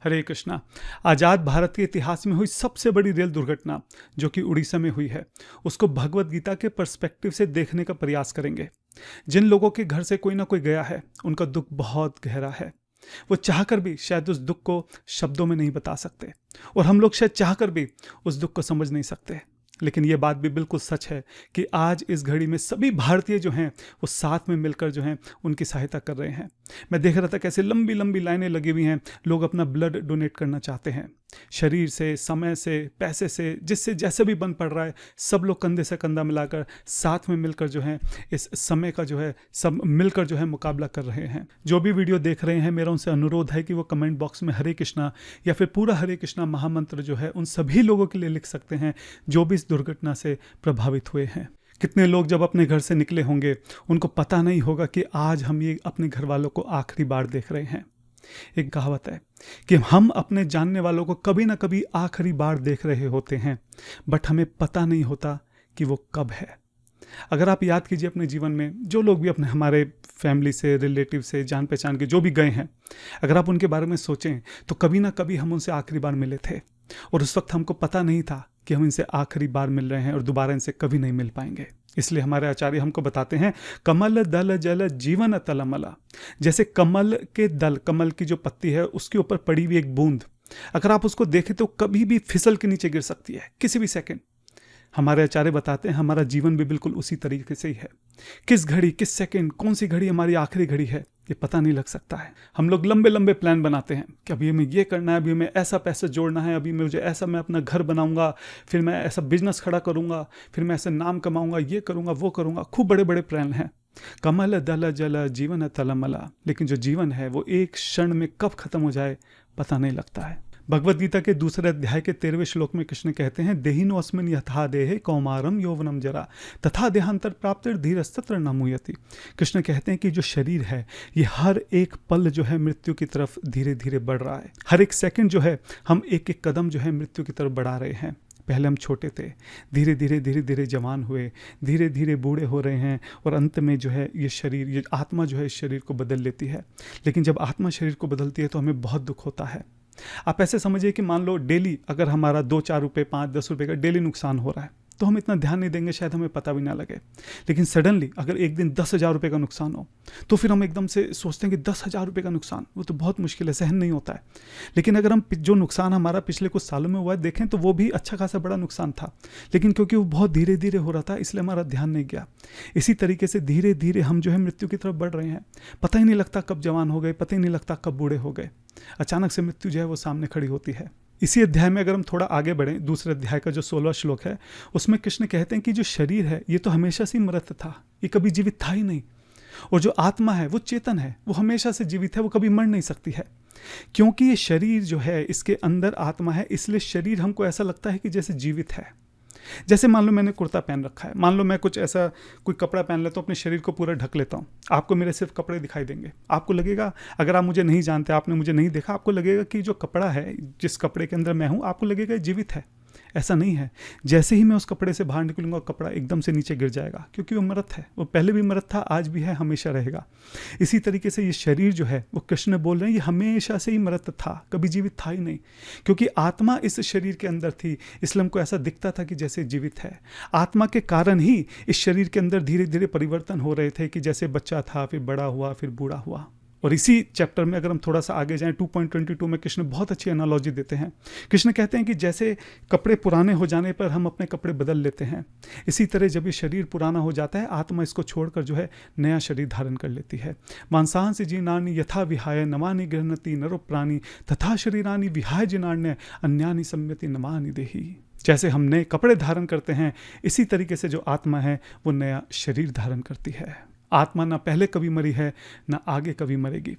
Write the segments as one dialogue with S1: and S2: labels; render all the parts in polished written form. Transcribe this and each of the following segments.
S1: हरे कृष्णा। आज़ाद भारत के इतिहास में हुई सबसे बड़ी रेल दुर्घटना जो कि उड़ीसा में हुई है, उसको भगवत गीता के पर्सपेक्टिव से देखने का प्रयास करेंगे। जिन लोगों के घर से कोई ना कोई गया है, उनका दुख बहुत गहरा है। वो चाहकर भी शायद उस दुख को शब्दों में नहीं बता सकते, और हम लोग शायद चाहकर भी उस दुख को समझ नहीं सकते। लेकिन ये बात भी बिल्कुल सच है कि आज इस घड़ी में सभी भारतीय जो हैं वो साथ में मिलकर जो हैं उनकी सहायता कर रहे हैं। मैं देख रहा था कैसे लंबी लंबी लाइनें लगी हुई हैं, लोग अपना ब्लड डोनेट करना चाहते हैं। शरीर से, समय से, पैसे से, जिससे जैसे भी बन पड़ रहा है, सब लोग कंधे से कंधा मिलाकर साथ में मिलकर जो है इस समय का जो है सब मिलकर जो है मुकाबला कर रहे हैं। जो भी वीडियो देख रहे हैं, मेरा उनसे अनुरोध है कि वो कमेंट बॉक्स में हरे कृष्णा या फिर पूरा हरे कृष्णा महामंत्र जो है उन सभी लोगों के लिए लिख सकते हैं जो भी इस दुर्घटना से प्रभावित हुए हैं। कितने लोग जब अपने घर से निकले होंगे, उनको पता नहीं होगा कि आज हम ये अपने घर वालों को आखिरी बार देख रहे हैं। एक कहावत है कि हम अपने जानने वालों को कभी ना कभी आखिरी बार देख रहे होते हैं, बट हमें पता नहीं होता कि वो कब है। अगर आप याद कीजिए अपने जीवन में जो लोग भी अपने हमारे फैमिली से, रिलेटिव से, जान पहचान के जो भी गए हैं, अगर आप उनके बारे में सोचें तो कभी ना कभी हम उनसे आखिरी बार मिले थे, और उस वक्त हमको पता नहीं था कि हम इनसे आखिरी बार मिल रहे हैं और दोबारा इनसे कभी नहीं मिल पाएंगे। इसलिए हमारे आचार्य हमको बताते हैं, कमल दल जल जीवन तलमला। जैसे कमल के दल, कमल की जो पत्ती है उसके ऊपर पड़ी हुई एक बूंद, अगर आप उसको देखें तो कभी भी फिसल के नीचे गिर सकती है, किसी भी सेकंड। हमारे आचार्य बताते हैं हमारा जीवन भी बिल्कुल उसी तरीके से ही है। किस घड़ी, किस सेकंड, कौन सी घड़ी हमारी आखिरी घड़ी है, ये पता नहीं लग सकता है। हम लोग लंबे लंबे प्लान बनाते हैं कि अभी हमें ये करना है, अभी हमें ऐसा पैसा जोड़ना है, अभी मुझे ऐसा, मैं अपना घर बनाऊंगा, फिर मैं ऐसा बिजनेस खड़ा करूंगा, फिर मैं ऐसे नाम कमाऊंगा, ये करूंगा, वो करूंगा। खूब बड़े बड़े प्लान हैं। कमल दल जल जीवन तलमला। लेकिन जो जीवन है वो एक क्षण में कब खत्म हो जाए पता नहीं लगता है। भगवद गीता के दूसरे अध्याय के 13वें श्लोक में कृष्ण कहते हैं, देहिनोऽस्मिन् यथा देहे कौमारम यौवनम जरा तथा देहांतर प्राप्तिर धीरस्तत्र न मुह्यति। कृष्ण कहते हैं कि जो शरीर है ये हर एक पल जो है मृत्यु की तरफ धीरे धीरे बढ़ रहा है। हर एक सेकंड जो है हम एक एक कदम जो है मृत्यु की तरफ बढ़ा रहे हैं। पहले हम छोटे थे, धीरे धीरे जवान हुए, धीरे धीरे बूढ़े हो रहे हैं, और अंत में जो है ये शरीर, ये आत्मा जो है इस शरीर को बदल लेती है। लेकिन जब आत्मा शरीर को बदलती है तो हमें बहुत दुख होता है। आप ऐसे समझिए कि मान लो डेली अगर हमारा 2-4 रुपये, 5-10 रुपये का डेली नुकसान हो रहा है तो हम इतना ध्यान नहीं देंगे, शायद हमें पता भी ना लगे। लेकिन सडनली अगर एक दिन 10,000 रुपये का नुकसान हो तो फिर हम एकदम से सोचते हैं कि 10,000 रुपये का नुकसान, वो तो बहुत मुश्किल है, सहन नहीं होता है। लेकिन अगर हम जो नुकसान हमारा पिछले कुछ सालों में हुआ है देखें तो वो भी अच्छा खासा बड़ा नुकसान था, लेकिन क्योंकि वो बहुत धीरे धीरे हो रहा था इसलिए हमारा ध्यान नहीं गया। इसी तरीके से धीरे धीरे हम जो है मृत्यु की तरफ बढ़ रहे हैं। पता ही नहीं लगता कब जवान हो गए, पता ही नहीं लगता कब बूढ़े हो गए। अचानक से मृत्यु जो है वो सामने खड़ी होती है। इसी अध्याय में अगर हम थोड़ा आगे बढ़ें, दूसरे अध्याय का जो 16वां श्लोक है उसमें कृष्ण कहते हैं कि जो शरीर है ये तो हमेशा से मृत था, ये कभी जीवित था ही नहीं। और जो आत्मा है वो चेतन है, वो हमेशा से जीवित है, वो कभी मर नहीं सकती है। क्योंकि ये शरीर जो है इसके अंदर आत्मा है, इसलिए शरीर हमको ऐसा लगता है कि जैसे जीवित है। जैसे मान लो मैंने कुर्ता पहन रखा है, मान लो मैं कुछ ऐसा कोई कपड़ा पहन लेता हूँ, अपने शरीर को पूरा ढक लेता हूँ, आपको मेरे सिर्फ कपड़े दिखाई देंगे। आपको लगेगा, अगर आप मुझे नहीं जानते, आपने मुझे नहीं देखा, आपको लगेगा कि जो कपड़ा है, जिस कपड़े के अंदर मैं हूँ, आपको लगेगा जीवित है। ऐसा नहीं है। जैसे ही मैं उस कपड़े से बाहर निकलूंगा कपड़ा एकदम से नीचे गिर जाएगा, क्योंकि वो मृत है। वो पहले भी मृत था, आज भी है, हमेशा रहेगा। इसी तरीके से ये शरीर जो है वो कृष्ण बोल रहे हैं ये हमेशा से ही मृत था, कभी जीवित था ही नहीं। क्योंकि आत्मा इस शरीर के अंदर थी इसलिए हमको ऐसा दिखता था कि जैसे जीवित है। आत्मा के कारण ही इस शरीर के अंदर धीरे धीरे परिवर्तन हो रहे थे कि जैसे बच्चा था, फिर बड़ा हुआ, फिर बूढ़ा हुआ। और इसी चैप्टर में अगर हम थोड़ा सा आगे जाएं 2.22 में कृष्ण बहुत अच्छी एनालॉजी देते हैं। कृष्ण कहते हैं कि जैसे कपड़े पुराने हो जाने पर हम अपने कपड़े बदल लेते हैं, इसी तरह जब ये शरीर पुराना हो जाता है आत्मा इसको छोड़कर जो है नया शरीर धारण कर लेती है। मांसांसि जीर्णानि यथा विहाय नवानि गृह्णति नरो प्राणी तथा शरीरानि विहाय जीर्णान्य अन्यानि संयति नमानि देहि। जैसे हम नए कपड़े धारण करते हैं, इसी तरीके से जो आत्मा है वो नया शरीर धारण करती है। आत्मा ना पहले कभी मरी है, ना आगे कभी मरेगी।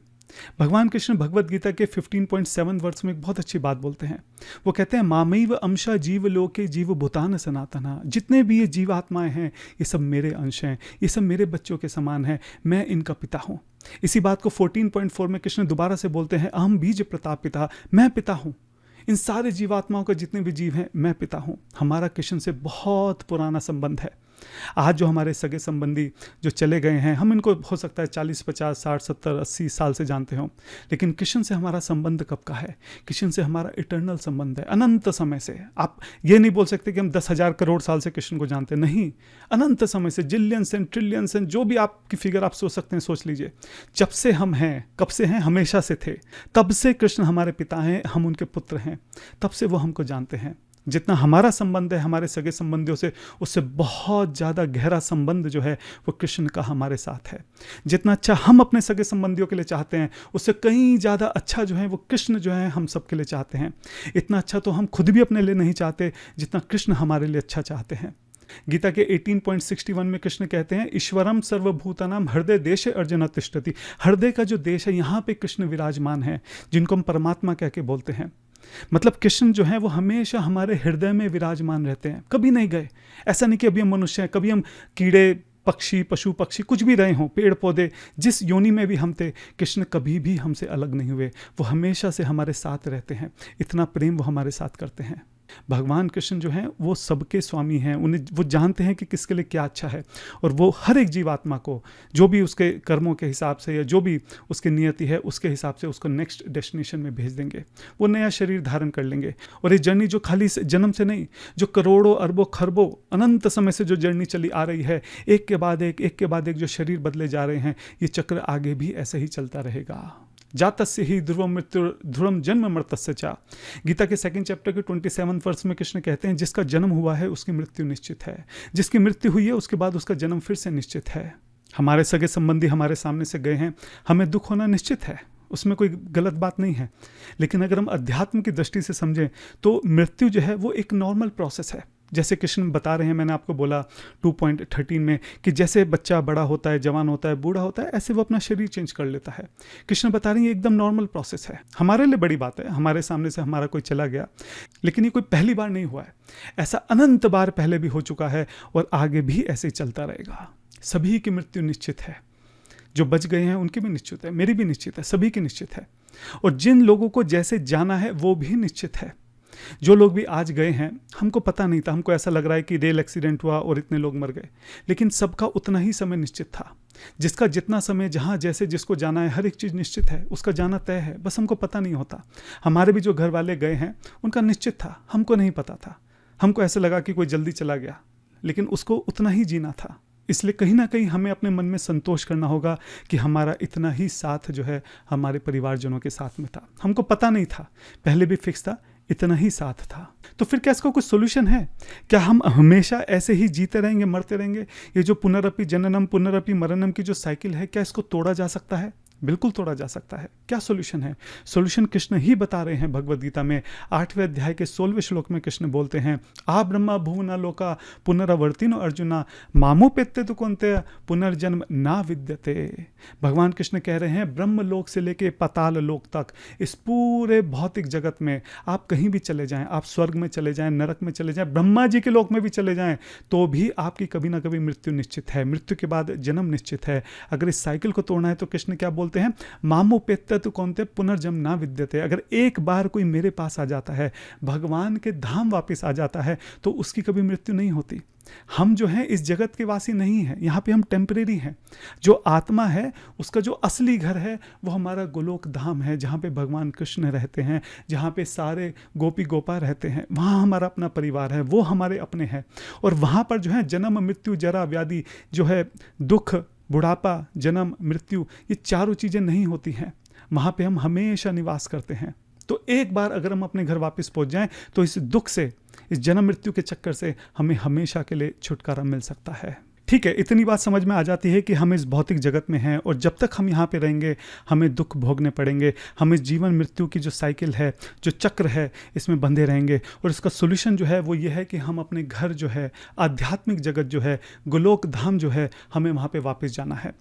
S1: भगवान कृष्ण भगवद गीता के 15.7 वर्ष में एक बहुत अच्छी बात बोलते हैं। वो कहते हैं, मामैव अंशा जीव लोके जीव भूतान सनातना। जितने भी ये जीव आत्माएं हैं ये सब मेरे अंश हैं, ये सब मेरे बच्चों के समान हैं, मैं इनका पिता हूँ। इसी बात को 14.4 में कृष्ण दोबारा से बोलते हैं, अहम बीज प्रताप पिता, मैं पिता हूँ। इन सारे जीवात्माओं का जितने भी जीव हैं मैं पिता हूँ। हमारा कृष्ण से बहुत पुराना संबंध है। आज जो हमारे सगे संबंधी जो चले गए हैं, हम इनको हो सकता है 40, 50, 60, 70, 80 साल से जानते हो, लेकिन कृष्ण से हमारा संबंध कब का है? कृष्ण से हमारा इटर्नल संबंध है, अनंत समय से। आप ये नहीं बोल सकते कि हम 10,000 करोड़ साल से कृष्ण को जानते हैं, नहीं, अनंत समय से, जिलियंस एंड ट्रिलियंस एंड जो भी आपकी फिगर आप सोच सकते हैं, सोच लीजिए। जब से हम हैं, कब से हैं? हमेशा से थे। तब से कृष्ण हमारे पिता हैं, हम उनके पुत्र हैं, तब से वो हमको जानते हैं। जितना हमारा संबंध है हमारे सगे संबंधियों से, उससे बहुत ज़्यादा गहरा संबंध जो है वो कृष्ण का हमारे साथ है। जितना अच्छा हम अपने सगे संबंधियों के लिए चाहते हैं, उससे कहीं ज़्यादा अच्छा जो है वो कृष्ण जो है हम सब के लिए चाहते हैं। इतना अच्छा तो हम खुद भी अपने लिए नहीं चाहते जितना कृष्ण हमारे लिए अच्छा चाहते हैं। गीता के 18.61 में कृष्ण कहते हैं, ईश्वरम सर्वभूतानाम हृदय देशे अर्जुन तिष्ठति। हृदय का जो देश है, यहाँ पे कृष्ण विराजमान है, जिनको हम परमात्मा कह के बोलते हैं। मतलब कृष्ण जो है वो हमेशा हमारे हृदय में विराजमान रहते हैं, कभी नहीं गए। ऐसा नहीं कि अभी हम मनुष्य हैं, कभी हम कीड़े पक्षी, पशु पक्षी कुछ भी रहे हों, पेड़ पौधे, जिस योनि में भी हम थे, कृष्ण कभी भी हमसे अलग नहीं हुए। वो हमेशा से हमारे साथ रहते हैं, इतना प्रेम वो हमारे साथ करते हैं। भगवान कृष्ण जो हैं वो सबके स्वामी हैं, उन्हें वो जानते हैं कि किसके लिए क्या अच्छा है, और वो हर एक जीवात्मा को जो भी उसके कर्मों के हिसाब से या जो भी उसकी नियति है उसके हिसाब से उसको नेक्स्ट डेस्टिनेशन में भेज देंगे। वो नया शरीर धारण कर लेंगे, और ये जर्नी जो खाली जन्म से नहीं, जो करोड़ों अरबों खरबों अनंत समय से जो जर्नी चली आ रही है, एक के बाद एक जो शरीर बदले जा रहे हैं, ये चक्र आगे भी ऐसे ही चलता रहेगा। जातस्य ही ध्रुवम मृत्यु ध्रुवम जन्म मृतस्य चा। गीता के 2nd चैप्टर के 27 वर्ष में कृष्ण कहते हैं, जिसका जन्म हुआ है उसकी मृत्यु निश्चित है, जिसकी मृत्यु हुई है उसके बाद उसका जन्म फिर से निश्चित है। हमारे सगे संबंधी हमारे सामने से गए हैं, हमें दुख होना निश्चित है, उसमें कोई गलत बात नहीं है। लेकिन अगर हम अध्यात्म की दृष्टि से समझें तो मृत्यु जो है वो एक नॉर्मल प्रोसेस है। जैसे कृष्ण बता रहे हैं, मैंने आपको बोला 2.13 में कि जैसे बच्चा बड़ा होता है, जवान होता है, बूढ़ा होता है, ऐसे वो अपना शरीर चेंज कर लेता है। कृष्ण बता रहे हैं ये एकदम नॉर्मल प्रोसेस है। हमारे लिए बड़ी बात है, हमारे सामने से हमारा कोई चला गया, लेकिन ये कोई पहली बार नहीं हुआ है, ऐसा अनंत बार पहले भी हो चुका है और आगे भी ऐसे ही चलता रहेगा। सभी की मृत्यु निश्चित है, जो बच गए हैं उनकी भी निश्चित है, मेरी भी निश्चित है, सभी की निश्चित है। और जिन लोगों को जैसे जाना है वो भी निश्चित है। जो लोग भी आज गए हैं, हमको पता नहीं था, हमको ऐसा लग रहा है कि रेल एक्सीडेंट हुआ और इतने लोग मर गए, लेकिन सबका उतना ही समय निश्चित था। जिसका जितना समय, जहाँ जैसे जिसको जाना है, हर एक चीज़ निश्चित है, उसका जाना तय है, बस हमको पता नहीं होता। हमारे भी जो घर वाले गए हैं उनका निश्चित था, हमको नहीं पता था। हमको ऐसा लगा कि कोई जल्दी चला गया, लेकिन उसको उतना ही जीना था। इसलिए कहीं ना कहीं हमें अपने मन में संतोष करना होगा कि हमारा इतना ही साथ जो है हमारे परिवारजनों के साथ में था। हमको पता नहीं था, पहले भी फिक्स था, इतना ही साथ था। तो फिर क्या इसका कोई सोल्यूशन है? क्या हम हमेशा ऐसे ही जीते रहेंगे, मरते रहेंगे? ये जो पुनरअपि जननम पुनरअपि मरणम की जो साइकिल है, क्या इसको तोड़ा जा सकता है? बिल्कुल तोड़ा जा सकता है। क्या सोल्यूशन है? सोल्यूशन कृष्ण ही बता रहे हैं भगवद गीता में 8वें अध्याय के 16वें श्लोक में। कृष्ण बोलते हैं, आ ब्रह्मा भुवना लोका पुनरावर्तिनो अर्जुना मामोपेत्ते तो कौनते पुनर्जन्म ना विद्यते। भगवान कृष्ण कह रहे हैं, ब्रह्म लोक से लेके पाताल लोक तक, इस पूरे भौतिक जगत में आप कहीं भी चले जाएं, आप स्वर्ग में चले जाएं, नरक में चले जाएं, ब्रह्मा जी के लोक में भी चले जाएं, तो भी आपकी कभी ना कभी मृत्यु निश्चित है। मृत्यु के बाद जन्म निश्चित है। अगर इस साइकिल को तोड़ना है तो कृष्ण क्या बोलते हैं, मामोपेत्ते तो कौनते पुनर्जन्म ना विद्यते। अगर एक बार कोई मेरे पास आ जाता है, भगवान के धाम वापस आ जाता है, तो उसकी कभी मृत्यु नहीं होती। हम जो हैं इस जगत के वासी नहीं हैं, यहाँ पे हम टेम्परेरी हैं। जो आत्मा है उसका जो असली घर है वो हमारा गोलोक धाम है, जहाँ पे भगवान कृष्ण रहते हैं, जहाँ पे सारे गोपी गोपा रहते हैं, वहाँ हमारा अपना परिवार है, वो हमारे अपने हैं। और वहाँ पर जो है जन्म मृत्यु जरा व्याधि जो है, दुख बुढ़ापा जन्म मृत्यु, ये चारों चीज़ें नहीं होती हैं। वहाँ पे हम हमेशा निवास करते हैं। तो एक बार अगर हम अपने घर वापस पहुँच जाएं तो इस दुख से, इस जन्म मृत्यु के चक्कर से हमें हमेशा के लिए छुटकारा मिल सकता है। ठीक है, इतनी बात समझ में आ जाती है कि हम इस भौतिक जगत में हैं और जब तक हम यहाँ पे रहेंगे हमें दुख भोगने पड़ेंगे। हम इस जीवन मृत्यु की जो साइकिल है, जो चक्र है, इसमें बंधे रहेंगे। और इसका सोल्यूशन जो है वो ये है कि हम अपने घर जो है, आध्यात्मिक जगत जो है, गोलोक धाम जो है, हमें वहाँ पे वापस जाना है।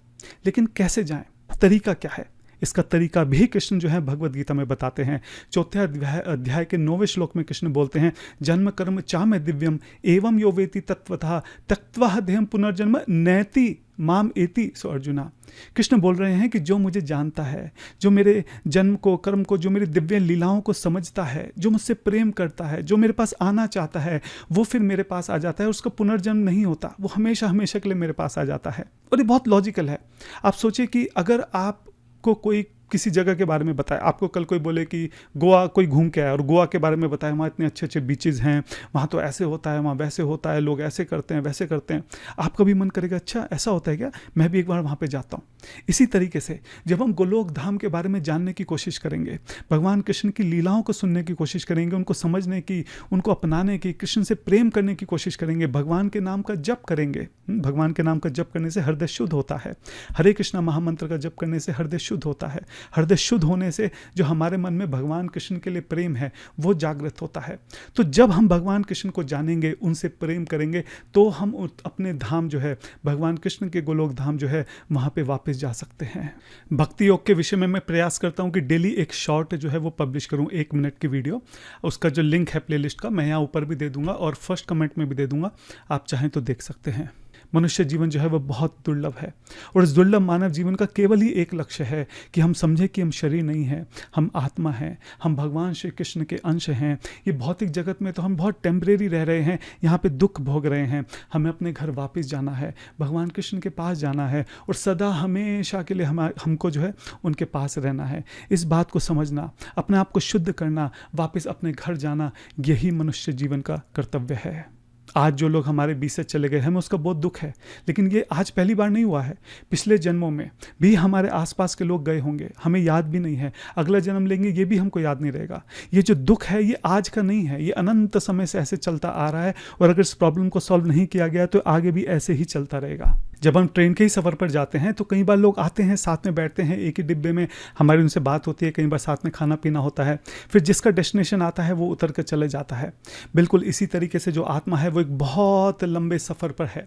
S1: लेकिन कैसे जाएं? तरीका क्या है? इसका तरीका भी कृष्ण जो है भगवद गीता में बताते हैं। 4 अध्याय के 9वें श्लोक में कृष्ण बोलते हैं, जन्म कर्म चामे दिव्यम एवं यो वेति तत्वतः त्यक्त्वा देहं पुनर्जन्म नैति माम एति सो अर्जुना। कृष्ण बोल रहे हैं कि जो मुझे जानता है, जो मेरे जन्म को, कर्म को, जो मेरी दिव्य लीलाओं को समझता है, जो मुझसे प्रेम करता है, जो मेरे पास आना चाहता है, वो फिर मेरे पास आ जाता है। उसका पुनर्जन्म नहीं होता, वो हमेशा हमेशा के लिए मेरे पास आ जाता है। और ये बहुत लॉजिकल है। आप सोचिए कि अगर आपको कोई किसी जगह के बारे में बताए, आपको कल कोई बोले कि गोवा कोई घूम के आया और गोवा के बारे में बताए, वहाँ इतने अच्छे अच्छे बीचेस हैं, वहाँ तो ऐसे होता है, वहाँ वैसे होता है, लोग ऐसे करते हैं, वैसे करते हैं, आपका भी मन करेगा अच्छा ऐसा होता है क्या, मैं भी एक बार वहाँ पे जाता हूँ। इसी तरीके से जब हम गोलोक धाम के बारे में जानने की कोशिश करेंगे, भगवान कृष्ण की लीलाओं को सुनने की कोशिश करेंगे, उनको समझने की, उनको अपनाने की, कृष्ण से प्रेम करने की कोशिश करेंगे, भगवान के नाम का जप करेंगे। भगवान के नाम का जप करने से हृदय शुद्ध होता है। हरे कृष्णा महामंत्र का जप करने से हृदय शुद्ध होता है। हृदय शुद्ध होने से जो हमारे मन में भगवान कृष्ण के लिए प्रेम है वो जागृत होता है। तो जब हम भगवान कृष्ण को जानेंगे, उनसे प्रेम करेंगे, तो हम अपने धाम जो है, भगवान कृष्ण के गोलोक धाम जो है, वहाँ पे वापस जा सकते हैं। भक्ति योग के विषय में मैं प्रयास करता हूँ कि डेली एक शॉर्ट जो है वो पब्लिश करूँ, 1 मिनट की वीडियो। उसका जो लिंक है प्लेलिस्ट का, मैं यहाँ ऊपर भी दे दूंगा और फर्स्ट कमेंट में भी दे दूंगा, आप चाहें तो देख सकते हैं। मनुष्य जीवन जो है वह बहुत दुर्लभ है, और इस दुर्लभ मानव जीवन का केवल ही एक लक्ष्य है कि हम समझें कि हम शरीर नहीं हैं, हम आत्मा हैं, हम भगवान श्री कृष्ण के अंश हैं। ये भौतिक जगत में तो हम बहुत टेम्परेरी रह रहे हैं, यहाँ पे दुख भोग रहे हैं, हमें अपने घर वापस जाना है, भगवान कृष्ण के पास जाना है, और सदा हमेशा के लिए हमको जो है उनके पास रहना है। इस बात को समझना, अपने आप को शुद्ध करना, वापस अपने घर जाना, यही मनुष्य जीवन का कर्तव्य है। आज जो लोग हमारे बीच से चले गए, हमें उसका बहुत दुख है, लेकिन ये आज पहली बार नहीं हुआ है। पिछले जन्मों में भी हमारे आसपास के लोग गए होंगे, हमें याद भी नहीं है, अगला जन्म लेंगे ये भी हमको याद नहीं रहेगा। ये जो दुख है ये आज का नहीं है, ये अनंत समय से ऐसे चलता आ रहा है, और अगर इस प्रॉब्लम को सॉल्व नहीं किया गया तो आगे भी ऐसे ही चलता रहेगा। जब हम ट्रेन के ही सफ़र पर जाते हैं तो कई बार लोग आते हैं, साथ में बैठते हैं, एक ही डिब्बे में हमारी उनसे बात होती है, कई बार साथ में खाना पीना होता है, फिर जिसका डेस्टिनेशन आता है वो उतर कर चले जाता है। बिल्कुल इसी तरीके से जो आत्मा है वो एक बहुत लंबे सफ़र पर है,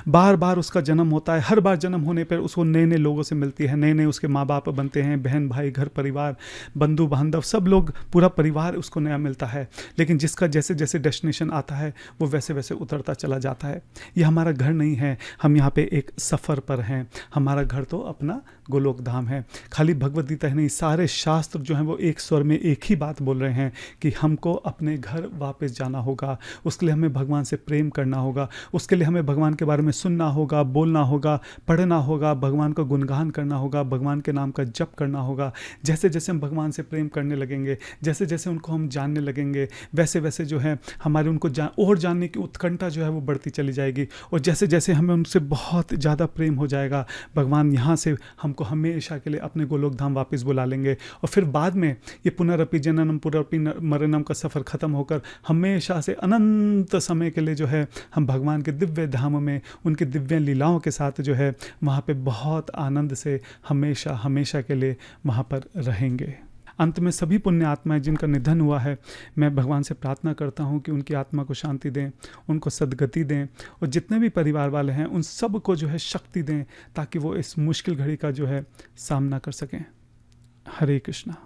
S1: बार बार उसका जन्म होता है, हर बार जन्म होने पर उसको नए नए लोगों से मिलती है, नए नए उसके माँ बाप बनते हैं, बहन भाई, घर परिवार, बंधु बांधव, सब लोग, पूरा परिवार उसको नया मिलता है। लेकिन जिसका जैसे जैसे डेस्टिनेशन आता है वो वैसे वैसे उतरता चला जाता है। ये हमारा घर नहीं है, हम यहाँ पे एक सफ़र पर हैं। हमारा घर तो अपना गोलोक धाम है। खाली भगवद गीता ही नहीं, सारे शास्त्र जो हैं वो एक स्वर में एक ही बात बोल रहे हैं कि हमको अपने घर वापस जाना होगा, उसके लिए हमें भगवान से प्रेम करना होगा, उसके लिए हमें भगवान के बारे में सुनना होगा, बोलना होगा, पढ़ना होगा, भगवान का गुणगान करना होगा, भगवान के नाम का जप करना होगा। जैसे जैसे हम भगवान से प्रेम करने लगेंगे, जैसे जैसे उनको हम जानने लगेंगे, वैसे वैसे जो है हमारे उनको और जानने की उत्कंठा जो है वो बढ़ती चली जाएगी, और जैसे जैसे हमें उनसे बहुत ज़्यादा प्रेम हो जाएगा, भगवान यहाँ से हमको हमेशा के लिए अपने गोलोक धाम वापस बुला लेंगे। और फिर बाद में ये पुनरअपि जननम पुनरअपि मरणम का सफ़र ख़त्म होकर हमेशा से अनंत समय के लिए जो है हम भगवान के दिव्य धाम में उनकी दिव्य लीलाओं के साथ जो है वहाँ पे बहुत आनंद से हमेशा हमेशा के लिए वहाँ पर रहेंगे। अंत में सभी पुण्य आत्माएं जिनका निधन हुआ है, मैं भगवान से प्रार्थना करता हूं कि उनकी आत्मा को शांति दें, उनको सद्गति दें, और जितने भी परिवार वाले हैं उन सब को जो है शक्ति दें, ताकि वो इस मुश्किल घड़ी का जो है सामना कर सकें। हरे कृष्णा।